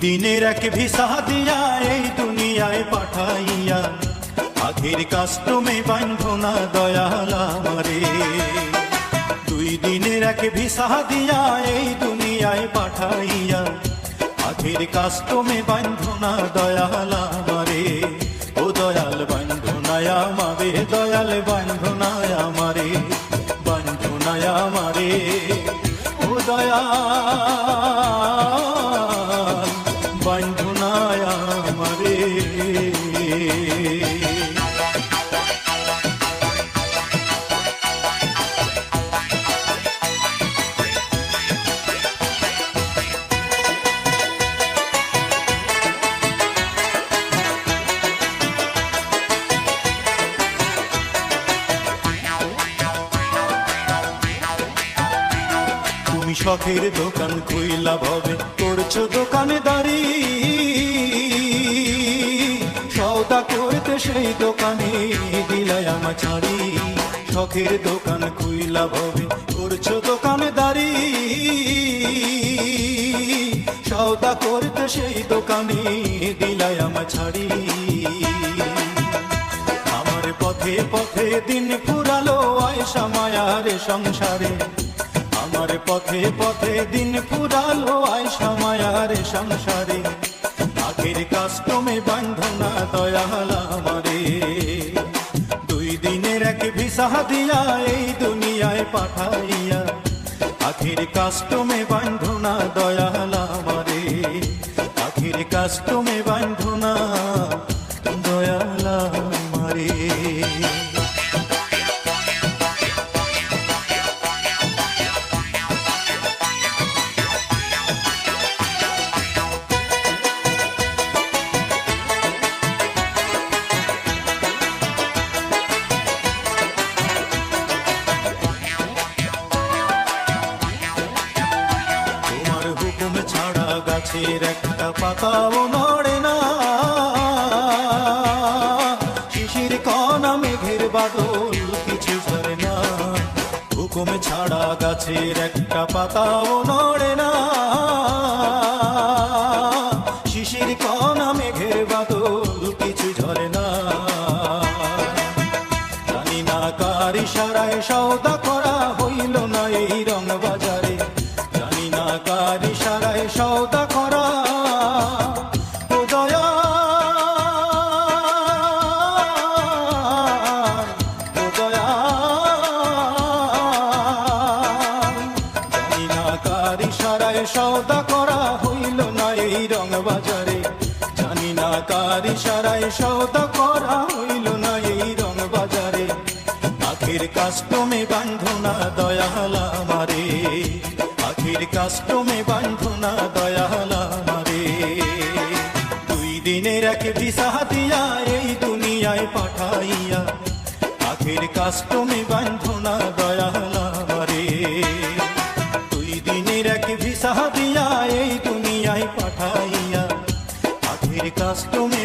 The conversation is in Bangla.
দিনের এক ভিসা দিয়া এই দুনিয়ায় পাঠাইয়া আখের কাস্টমে বাঁধো না দয়াল আমারে। 2 দিনের এক ভিসা দিয়া এই দুনিয়ায় পাঠাইয়া আখের কাস্টমে বাঁধো না দয়াল আমারে। ও দয়াল বাঁধো না আমারে, দয়াল বাঁধো না আমারে, বাঁধো না আমারে। ও দয়াল বাঁধো না আমারে। তুমি শখের দোকান খুইলা ভবে করছো দোকানদারি, সওদা করতে সেই দোকানে দিলাই আমার ছাড়ি। শখের দোকান খুইলা ভবে করছো দোকানদারি, সওদা করতে সেই দোকানে দিলাই আমার ছাড়ি। আমার পথে পথে দিন ফুরালো আয়সা মায়ার সংসারে, আমার পথে পথে দিন ফুরালো আয়সা মায়ার সংসারে। আখের কাস্টমে বাঁধো না দয়াল আমারে। 2 দিনের এক ভিসা দিয়া এই দুনিয়ায় পাঠাইয়া আখের কাস্টমে বাঁধো না দয়াল আমারে। আখের কাস্টমে বাঁধো না দয়াল আমারে। গাছের একটা পাতাও নড়ে না, শিশির কণা মেঘের বাদল কিছু ঝরে না। হুকুম ছাড়া গাছের একটা পাতাও নড়ে না, শিশির কণা মেঘের বাদল কিছু ঝরে না। জানি না কার ইশারায় সওদা করা হইল না এই রং বাজারে, জানি না কার ইশারায় সওদা করা। ও দয়াল, ও দয়াল, জানি না কার ইশারায় সওদা করা হইল না এই রং বাজারে, জানি না কার ইশারায় সওদা করা হইল না এই রং বাজারে। আখের কাস্টমে বাঁধো না দয়াল আমারে, আখের কাস্টমে বাঁধো না দয়াল আমারে। 2 দিনের এক ভিসা দিয়া এই দুনিয়ায় পাঠাইয়া আখের কাস্টমে বাঁধো না দয়াল আমারে। 2 দিনের এক ভিসা দিয়া এই দুনিয়ায় পাঠাইয়া আখের কাস্টমে